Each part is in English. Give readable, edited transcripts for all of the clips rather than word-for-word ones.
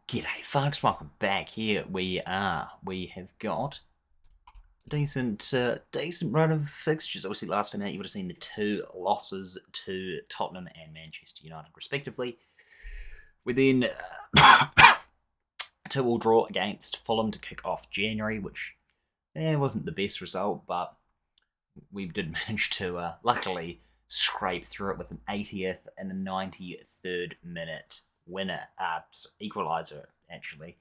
G'day folks, welcome back. Here we are. We have got a decent run of fixtures. Obviously last time out you would have seen the two losses to Tottenham and Manchester United respectively. We then a 2-2 draw against Fulham to kick off January, which wasn't the best result, but we did manage to luckily scrape through it with an 80th and a 93rd minute winner, equaliser actually.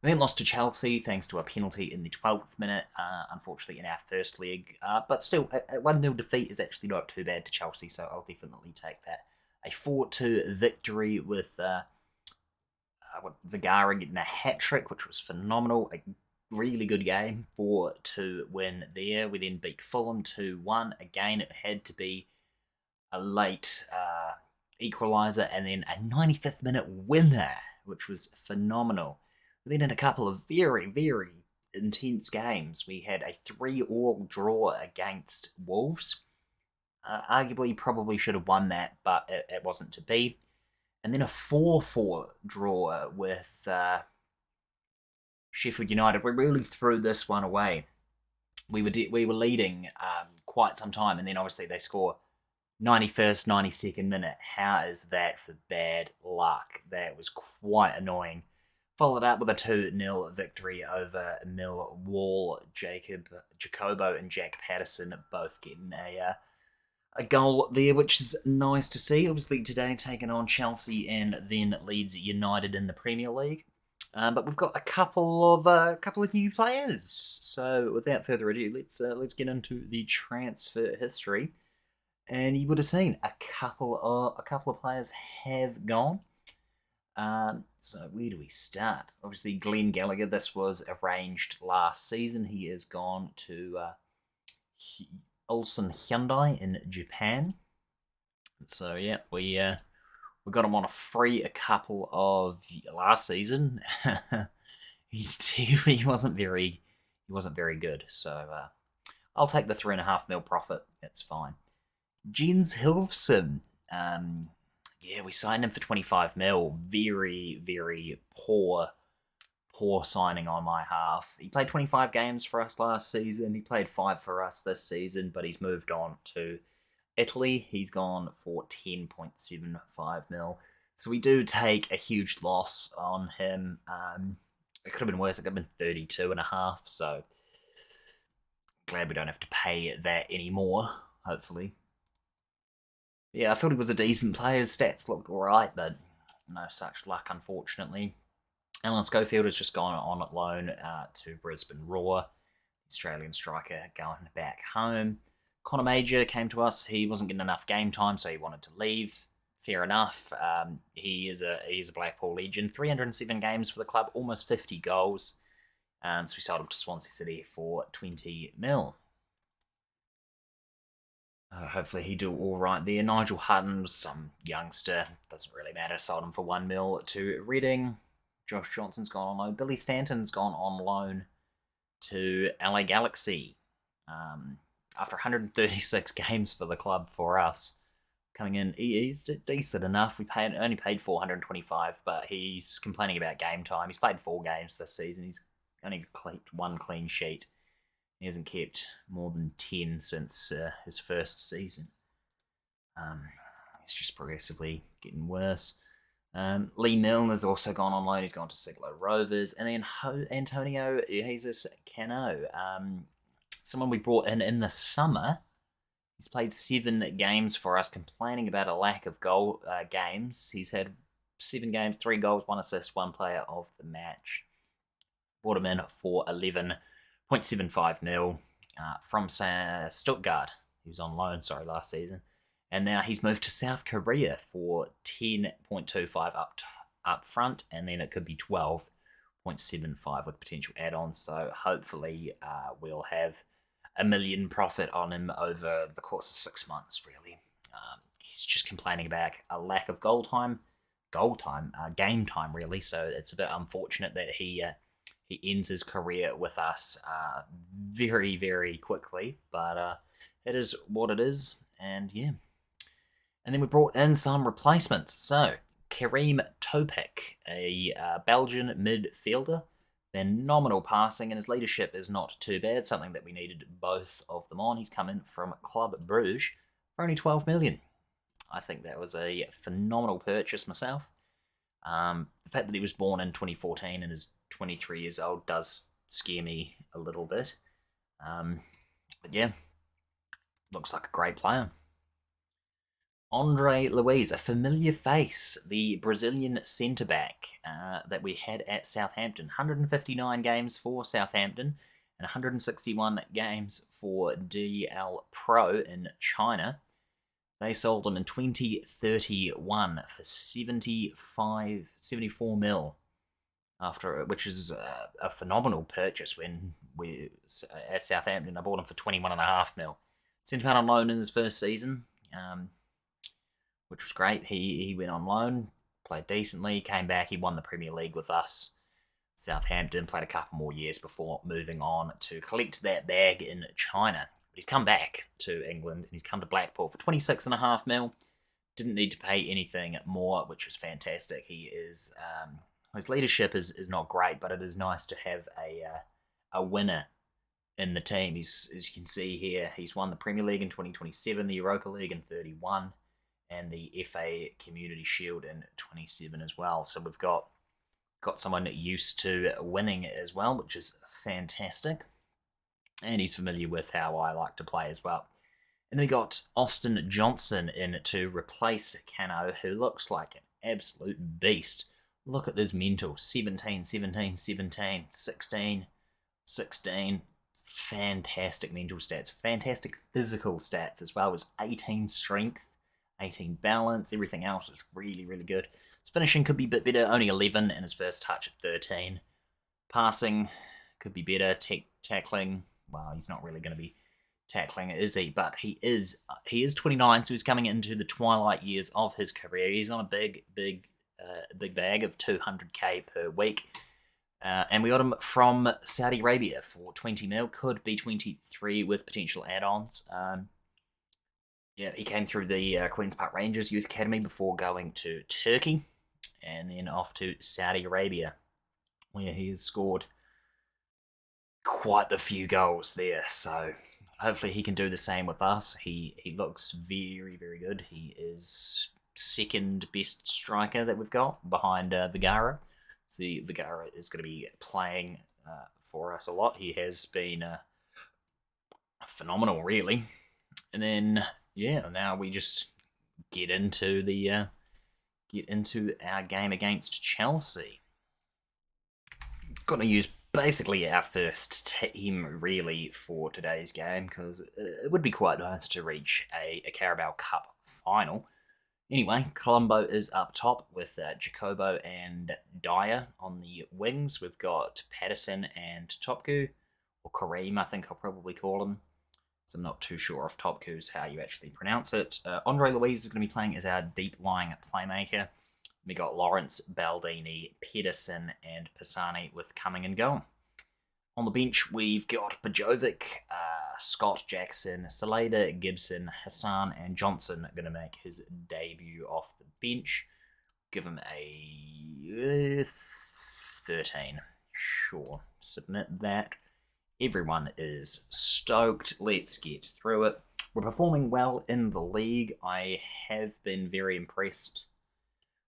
We then lost to Chelsea thanks to a penalty in the 12th minute, unfortunately in our first leg. But still, a 1-0 defeat is actually not too bad to Chelsea, so I'll definitely take that. A 4-2 victory with Vigara getting a hat-trick, which was phenomenal. A really good game, 4-2 win there. We then beat Fulham 2-1. Again, it had to be a late equaliser and then a 95th minute winner, which was phenomenal. We then had a couple of very, very intense games. We had a 3-3 draw against Wolves. Arguably, probably should have won that, but it wasn't to be. And then a 4-4 draw with Sheffield United. We really threw this one away. We were leading quite some time, and then obviously they score 91st, 92nd minute. How is that for bad luck? That was quite annoying. Followed up with a 2-0 victory over Millwall. Jacobo and Jack Patterson both getting a goal there, which is nice to see. Obviously today taking on Chelsea and then Leeds United in the Premier League. But we've got a couple of new players. So without further ado, let's get into the transfer history. And you would have seen a couple of players have gone. So where do we start? Obviously, Glenn Gallagher. This was arranged last season. He has gone to Ulsan Hyundai in Japan. So yeah, we got him on a free a couple of last season. He wasn't very good. So I'll take the 3.5 mil profit. It's fine. Jens Hilfson. We signed him for 25 mil. Very, very poor signing on my half. He played 25 games for us last season. He played 5 for us this season, but he's moved on to Italy. He's gone for 10.75 mil. So we do take a huge loss on him. It could have been worse. It could have been 32.5. So glad we don't have to pay that anymore, hopefully. Yeah, I thought he was a decent player. His stats looked alright, but no such luck, unfortunately. Alan Schofield has just gone on loan to Brisbane Roar. Australian striker going back home. Connor Major came to us. He wasn't getting enough game time, so he wanted to leave. Fair enough. He is a Blackpool legend. 307 games for the club, almost 50 goals. So we sold him to Swansea City for 20 mil. Hopefully he do all right there. Nigel Hutton was some youngster. Doesn't really matter. Sold him for 1 mil to Reading. Josh Johnson's gone on loan. Billy Stanton's gone on loan to LA Galaxy. After 136 games for the club for us, coming in, he's decent enough. We only paid 425, but he's complaining about game time. He's played 4 games this season. He's only kept 1 clean sheet. He hasn't kept more than 10 since his first season. He's just progressively getting worse. Lee Milner's also gone on loan. He's gone to Siglo Rovers. And then Antonio Jesus Cano, someone we brought in the summer. He's played 7 games for us, complaining about a lack of goal games. He's had 7 games, 3 goals, 1 assist, 1 player of the match. Brought him in for 11.75 mil from Stuttgart. He was on loan, last season. And now he's moved to South Korea for 10.25 up front, and then it could be 12.75 with potential add-ons. So hopefully we'll have $1 million profit on him over the course of 6 months, really. He's just complaining about a lack of game time, really. So it's a bit unfortunate that he ends his career with us very, very quickly. But it is what it is, and yeah. And then we brought in some replacements. So Kareem Topik, a Belgian midfielder. Phenomenal passing, and his leadership is not too bad, something that we needed both of them on. He's come in from Club Bruges for only 12 million. I think that was a phenomenal purchase myself. The fact that he was born in 2014 and is 23 years old does scare me a little bit. But yeah, looks like a great player. Andre Luiz, a familiar face, the Brazilian centre-back that we had at Southampton. 159 games for Southampton and 161 games for DL Pro in China. They sold him in 2031 for 74 mil, which is a phenomenal purchase when we at Southampton. I bought him for 21.5 mil. Sent him out on loan in his first season, which was great. He went on loan, played decently, came back. He won the Premier League with us. Southampton, played a couple more years before moving on to collect that bag in China. But he's come back to England and he's come to Blackpool for 26.5 mil. Didn't need to pay anything more, which was fantastic. He is his leadership is not great, but it is nice to have a winner in the team. As you can see here, he's won the Premier League in 2027, the Europa League in 31, and the FA Community Shield in 27 as well. So we've got someone used to winning as well, which is fantastic. And he's familiar with how I like to play as well. And then we got Austin Johnson in to replace Cano, who looks like an absolute beast. Look at this mental. 17, 17, 17, 16, 16. Fantastic mental stats. Fantastic physical stats as well as 18 strength, 18 balance. Everything else is really, really good. His finishing could be a bit better. Only 11 and his first touch at 13. Passing could be better. Tackling, well, he's not really going to be tackling, is he? But he is 29, so he's coming into the twilight years of his career. He's on a big bag of 200k per week. And we got him from Saudi Arabia for 20 mil. Could be 23 with potential add-ons. Yeah, he came through the Queen's Park Rangers Youth Academy before going to Turkey and then off to Saudi Arabia, where he has scored quite a few goals there. So hopefully he can do the same with us. He looks very, very good. He is second best striker that we've got behind Vigara. So Vigara is going to be playing for us a lot. He has been phenomenal, really. And then yeah, now we just get into our game against Chelsea. Going to use basically our first team really for today's game because it would be quite nice to reach a Carabao Cup final. Anyway, Colombo is up top with Jacobo and Dyer on the wings. We've got Patterson and Topku, or Kareem, I think I'll probably call him. So I'm not too sure if Topku's how you actually pronounce it. Andre Luiz is going to be playing as our deep-lying playmaker. We got Lawrence, Baldini, Pedersen, and Pisani with coming and going. On the bench, we've got Bajovic, Scott, Jackson, Salada, Gibson, Hassan, and Johnson going to make his debut off the bench. Give him a 13. Sure. Submit that. Everyone is stoked. Let's get through it. We're performing well in the league. I have been very impressed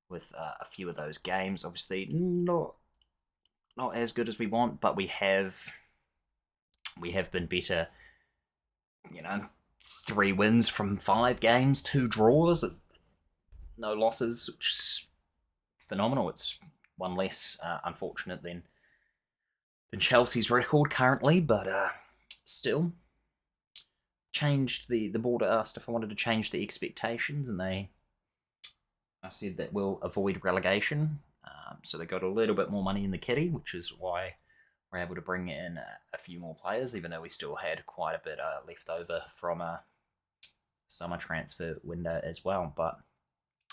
with a few of those games. Obviously, not as good as we want, but we have been better. 3 wins from 5 games, 2 draws, no losses, which is phenomenal. It's one less unfortunate than Chelsea's record currently, but still. Changed the board asked if I wanted to change the expectations, and I said that we'll avoid relegation. So they got a little bit more money in the kitty, which is why we're able to bring in a few more players, even though we still had quite a bit left over from a summer transfer window as well. But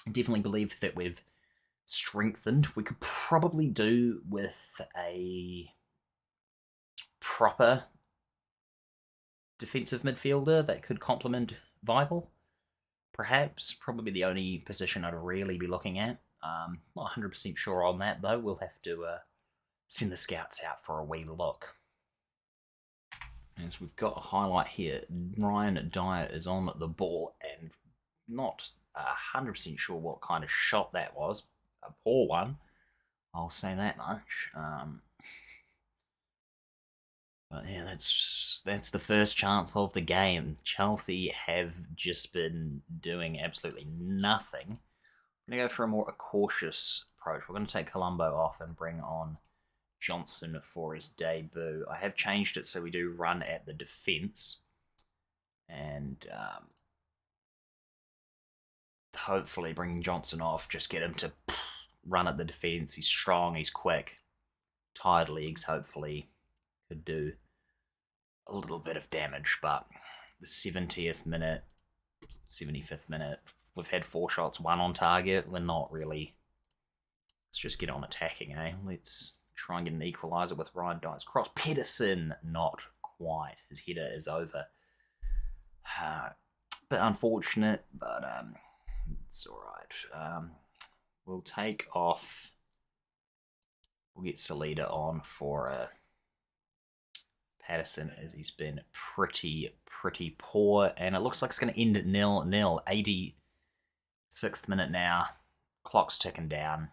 I definitely believe that we've strengthened. We could probably do with a proper defensive midfielder that could complement Weigl. Perhaps, probably the only position I'd really be looking at. Not 100% sure on that, though. We'll have to send the scouts out for a wee look. As we've got a highlight here, Ryan Dyer is on the ball and not 100% sure what kind of shot that was. A poor one, I'll say that much. But yeah, that's the first chance of the game. Chelsea have just been doing absolutely nothing. I'm going to go for a more cautious approach. We're going to take Colombo off and bring on Johnson for his debut. I have changed it so we do run at the defence. And hopefully bringing Johnson off, just get him to run at the defence. He's strong, he's quick. Tired legs, hopefully, could do a little bit of damage. But the 70th minute, 75th minute, we've had 4 shots, 1 on target. We're not really... Let's just get on attacking, eh? Let's try and get an equaliser with Ryan Dyer's cross. Pedersen, not quite. His header is over. Bit unfortunate, but it's alright. We'll take off... We'll get Salida on for Patterson, as he's been pretty poor. And it looks like it's going to end at 0-0. 86th minute now. Clock's ticking down.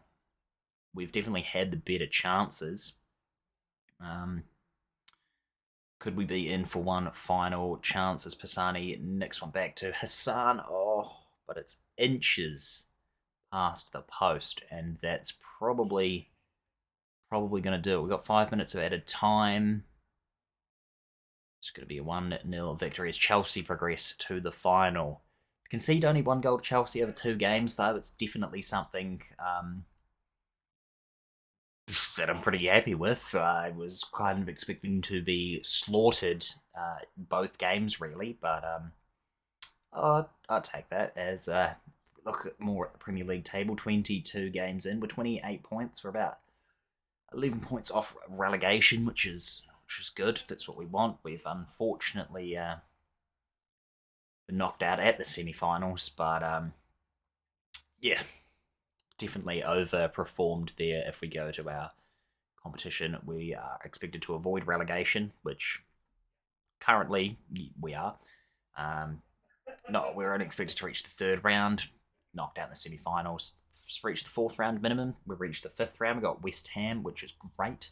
We've definitely had the better chances. Could we be in for one final chance as Pisani nicks one back to Hassan? Oh, but it's inches past the post, and that's probably going to do it. We've got 5 minutes of added time. It's going to be a 1-0 victory as Chelsea progress to the final. Concede only 1 goal to Chelsea over 2 games, though. It's definitely something that I'm pretty happy with. I was kind of expecting to be slaughtered both games, really, but I'll take that as look at more at the Premier League table. 22 games in, we're 28 points. We're about 11 points off relegation, which is good. That's what we want. We've unfortunately been knocked out at the semi-finals, but yeah, definitely overperformed there. If we go to our competition, we are expected to avoid relegation, which currently we are. No, we're only expected to reach the 3rd round, knocked out in the semi-finals. Reached the 4th round minimum. We've reached the 5th round. We got West Ham, which is great.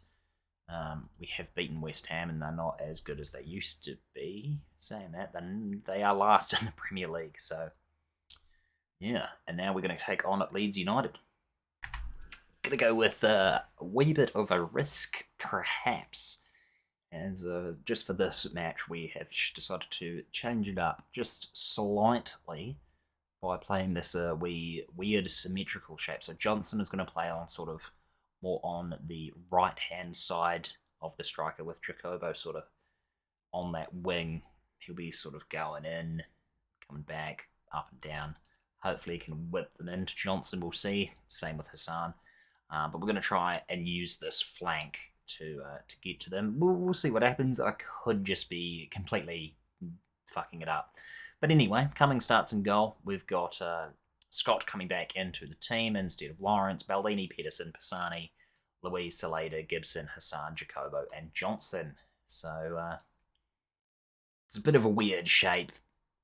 We have beaten West Ham, and they're not as good as they used to be. Saying that, then they are last in the Premier League. So, yeah. And now we're going to take on Leeds United. Going to go with a wee bit of a risk, perhaps. As just for this match, we have decided to change it up just slightly by playing this weird symmetrical shape. So Johnson is going to play on sort of more on the right-hand side of the striker, with Jacobo sort of on that wing. He'll be sort of going in, coming back, up and down. Hopefully he can whip them into Johnson, we'll see. Same with Hassan. But we're going to try and use this flank to get to them. We'll see what happens. I could just be completely fucking it up. But anyway, Cummings starts in goal. We've got Scott coming back into the team instead of Lawrence, Baldini, Pedersen, Pisani, Luis, Salada, Gibson, Hassan, Jacobo, and Johnson. So it's a bit of a weird shape,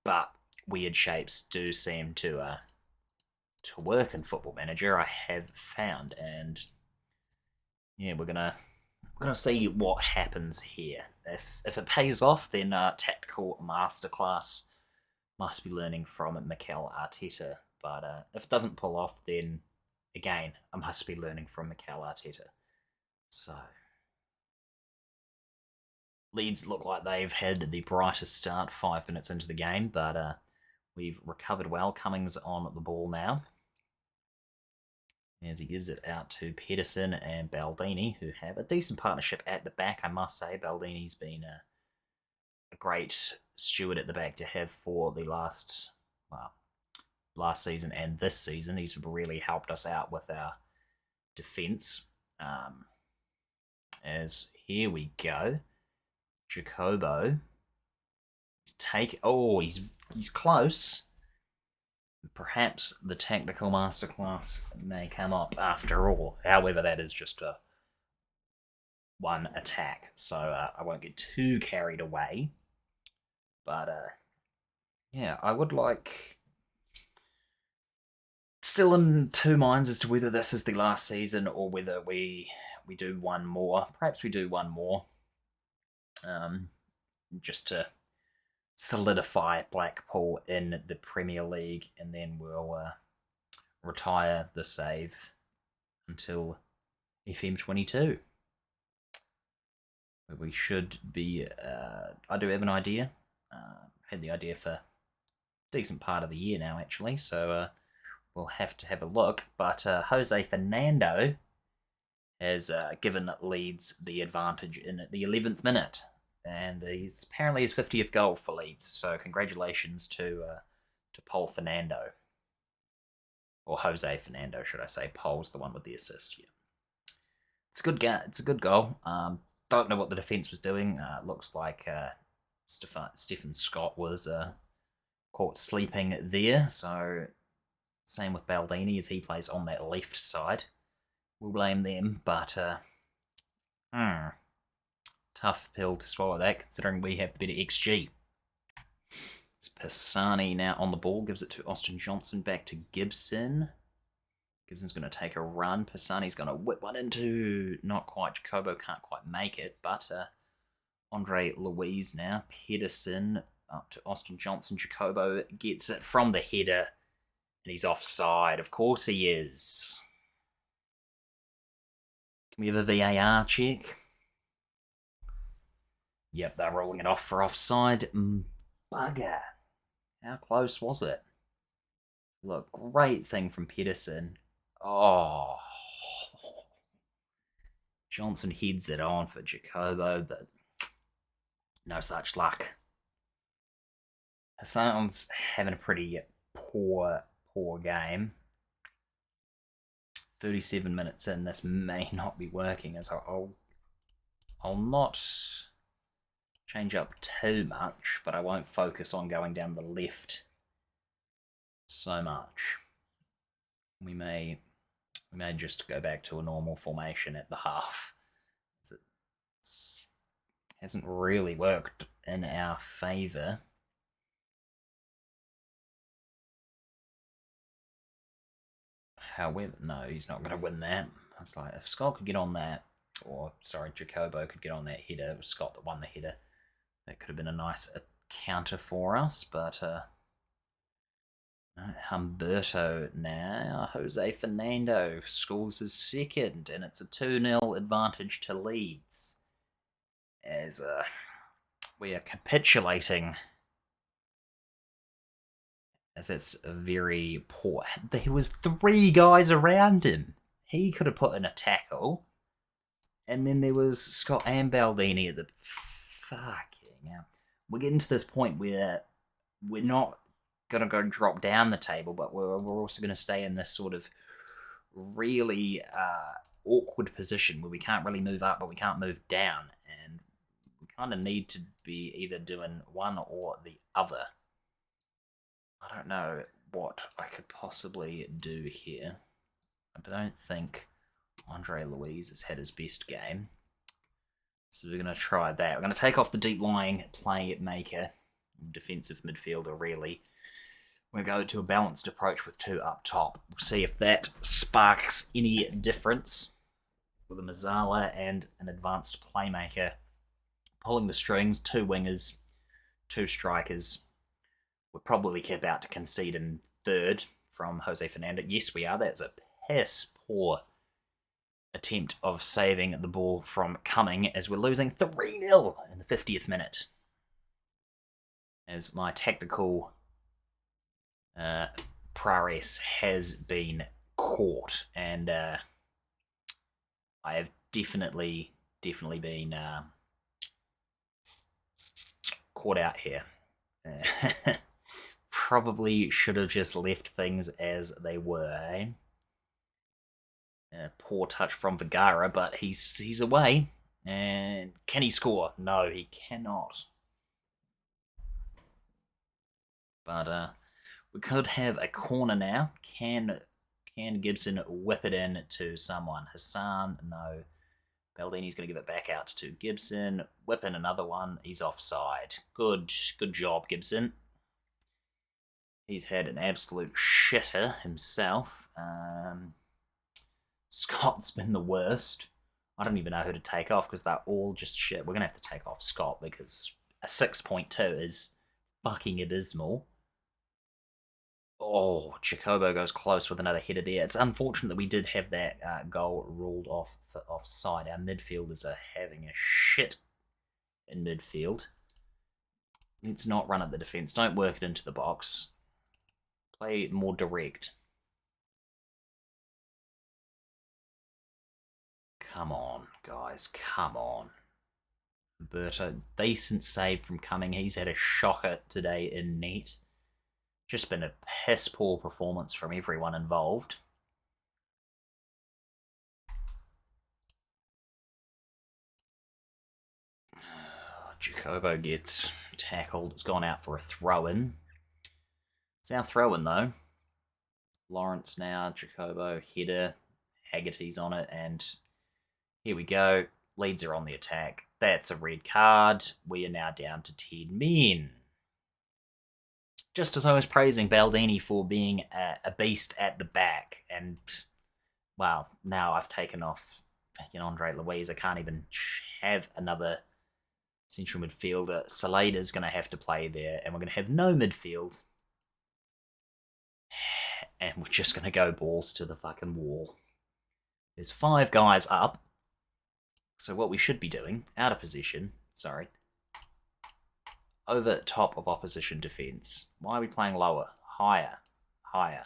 but weird shapes do seem to work in Football Manager, I have found. And yeah, we're gonna see what happens here. If it pays off, then tactical masterclass. Must be learning from Mikel Arteta. But if it doesn't pull off, then again, I must be learning from Mikel Arteta. So Leeds look like they've had the brightest start 5 minutes into the game, but we've recovered well. Cummings on the ball now, as he gives it out to Pedersen and Baldini, who have a decent partnership at the back, I must say. Baldini's been a great steward at the back to have for the last season and this season. He's really helped us out with our defence. As here we go, Jacobo. He's close. Perhaps the tactical masterclass may come up after all. However, that is just a one attack, so I won't get too carried away. But yeah, I would like. Still in two minds as to whether this is the last season or whether we do one more. Perhaps we do one more, just to solidify Blackpool in the Premier League, and then we'll retire the save until FM22. We should be. I do have an idea. Had the idea for a decent part of the year now, actually. So we'll have to have a look. But Jose Fernando has given Leeds the advantage in the 11th minute, and he's apparently his 50th goal for Leeds. So congratulations to Paul Fernando, or Jose Fernando, should I say? Paul's the one with the assist. Yeah, it's a good It's a good goal. Don't know what the defence was doing. Looks like Stephen Scott was caught sleeping there. So same with Baldini, as he plays on that left side. We'll blame them, but tough pill to swallow that, considering we have the better XG. It's Pisani now on the ball, gives it to Austin Johnson, back to Gibson. Gibson's going to take a run. Pisani's going to whip one into, not quite, Jacobo can't quite make it, but Andre Luiz now. Pedersen up to Austin Johnson. Jacobo gets it from the header, and he's offside. Of course he is. Can we have a VAR check? Yep, they're rolling it off for offside. Bugger. How close was it? Look, great thing from Pedersen. Oh. Johnson heads it on for Jacobo, but no such luck. Hassan's having a pretty poor game. 37 minutes in, this may not be working, as I'll not change up too much, but I won't focus on going down the left so much. We may just go back to a normal formation at the half. It hasn't really worked in our favour. However, no, he's not going to win that. It's like, if Scott could get on that, or sorry, Jacobo could get on that header, it was Scott that won the header, that could have been a nice counter for us, but no, Humberto now. Jose Fernando scores his second, and it's a 2-0 advantage to Leeds, as we are capitulating, as it's very poor. There was 3 guys around him. He could have put in a tackle, and then there was Scott and Baldini at the fucking hell. We're getting to this point where we're not going to go drop down the table, but we're also going to stay in this sort of really awkward position where we can't really move up, but we can't move down, and we kind of need to be either doing one or the other. I don't know what I could possibly do here. I don't think Andre Luiz has had his best game, so we're going to try that. We're going to take off the deep-lying playmaker, defensive midfielder, really. We're going to go to a balanced approach with 2 up top. We'll see if that sparks any difference with a Mazzala and an advanced playmaker pulling the strings. 2 wingers, 2 strikers. We're probably about to concede in third from Jose Fernando. Yes, we are. That's a piss poor attempt of saving the ball from coming, as we're losing 3-0 in the 50th minute. As my tactical prowess has been caught, and I have definitely been caught out here. Probably should have just left things as they were. Eh? Poor touch from Vergara, but he's away. And can he score? No, he cannot. But We could have a corner now. Can Gibson whip it in to someone? Hassan, no. Baldini's going to give it back out to Gibson. Whip in another one. He's offside. Good job, Gibson. He's had an absolute shitter himself. Scott's been the worst. I don't even know who to take off because they're all just shit. We're going to have to take off Scott because a 6.2 is fucking abysmal. Oh, Jacobo goes close with another header there. It's unfortunate that we did have that goal ruled off for offside. Our midfielders are having a shit in midfield. Let's not run at the defence. Don't work it into the box. Play more direct. Come on, guys. Come on. Berto, decent save from Cumming. He's had a shocker today in net. Just been a piss poor performance from everyone involved. Jacobo gets tackled. It's gone out for a throw-in. It's our throw-in, though. Lawrence now, Jacobo, header. Haggerty's on it, and here we go. Leeds are on the attack. That's a red card. We are now down to 10 men. Just as I was praising Baldini for being a beast at the back, and, well, now I've taken off Andre Luiz. I can't even have another central midfielder. Salada's going to have to play there, and we're going to have no midfield. And we're just going to go balls to the fucking wall. There's 5 guys up. So what we should be doing, out of position, sorry, over top of opposition defence. Why are we playing lower? Higher. Higher.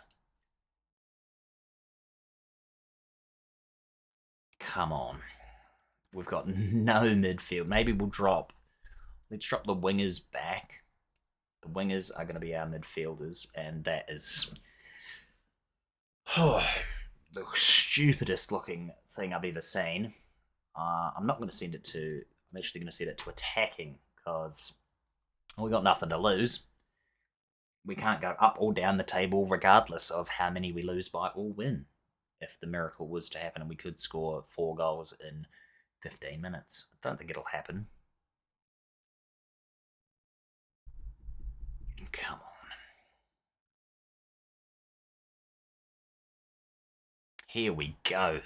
Come on. We've got no midfield. Maybe we'll drop. Let's drop the wingers back. The wingers are going to be our midfielders, and that is the stupidest looking thing I've ever seen. I'm not going to send it to... I'm actually going to send it to attacking, because we got nothing to lose. We can't go up or down the table regardless of how many we lose by or win. If the miracle was to happen and we could score 4 goals in 15 minutes. I don't think it'll happen. Come on. Here we go.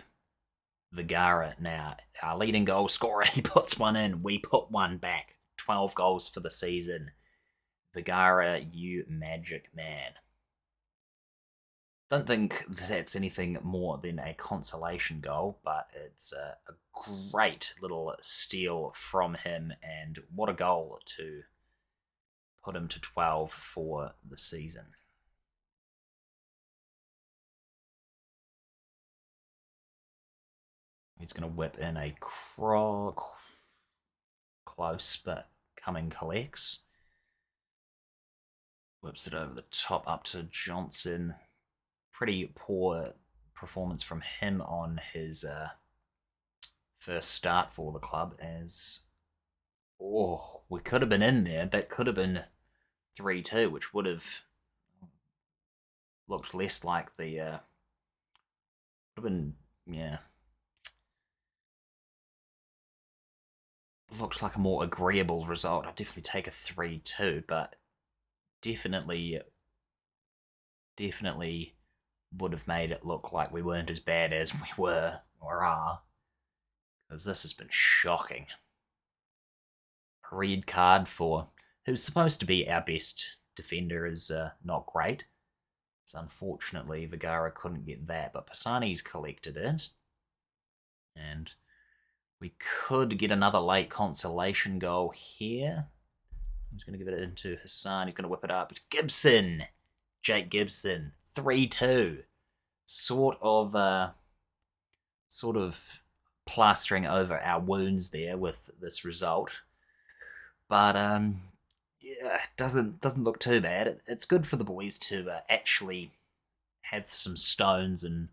Vigara now, our leading goal scorer, he puts one in. We put one back. 12 goals for the season. Vigara, you magic man. Don't think that's anything more than a consolation goal, but it's a great little steal from him, and what a goal to put him to 12 for the season. He's going to whip in a close, but Cumming collects. Whips it over the top up to Johnson. Pretty poor performance from him on his first start for the club, as we could have been in there. That could have been 3-2, which would have looked less like the would have been, yeah, looked like a more agreeable result. I'd definitely take a 3-2, but definitely would have made it look like we weren't as bad as we were or are, because this has been shocking. A red card for who's supposed to be our best defender is not great. It's unfortunately Vigara couldn't get that, but Pisani's collected it, and we could get another late consolation goal here. He's going to give it into Hassan. He's going to whip it up. Gibson! Jake Gibson. 3-2. Sort of plastering over our wounds there with this result. But, yeah, it doesn't look too bad. It's good for the boys to actually have some stones and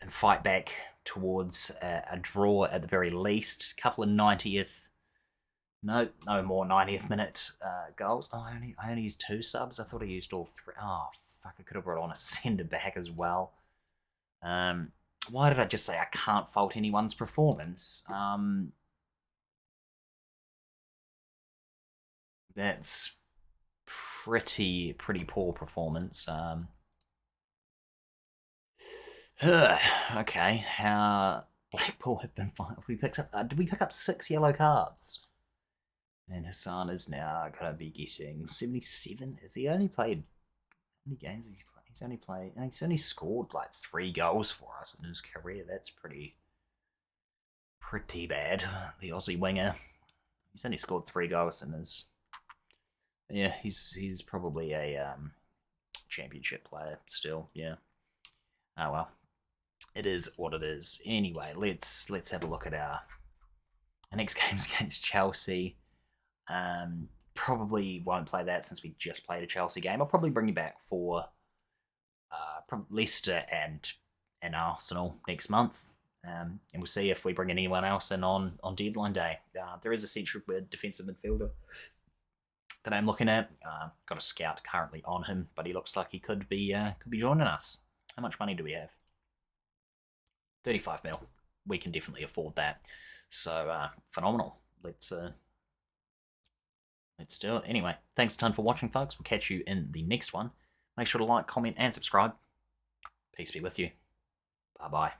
fight back towards a draw at the very least. A couple of 90th No, no more 90th minute goals. Oh, I only used 2 subs. I thought I used all 3. Oh, fuck, I could have brought on a centre back as well. Why did I just say I can't fault anyone's performance? That's pretty poor performance. Okay, Blackpool have been fine. We picked up. Did we pick up 6 yellow cards? And Hassan is now gonna be getting 77. Has he only played? How many games has he played? He's only scored like 3 goals for us in his career. That's pretty bad. The Aussie winger. He's only scored 3 goals in his. Yeah, he's probably a championship player still. Yeah. Oh well, it is what it is. Anyway, let's have a look at our next game's against Chelsea. Probably won't play that since we just played a Chelsea game. I'll probably bring you back for Leicester and Arsenal next month. And we'll see if we bring anyone else in on deadline day. There is a central defensive midfielder that I'm looking at. Got a scout currently on him, but he looks like he could be joining us. How much money do we have? 35 mil. We can definitely afford that. So phenomenal. Let's do it. Anyway, thanks a ton for watching, folks. We'll catch you in the next one. Make sure to like, comment, and subscribe. Peace be with you. Bye-bye.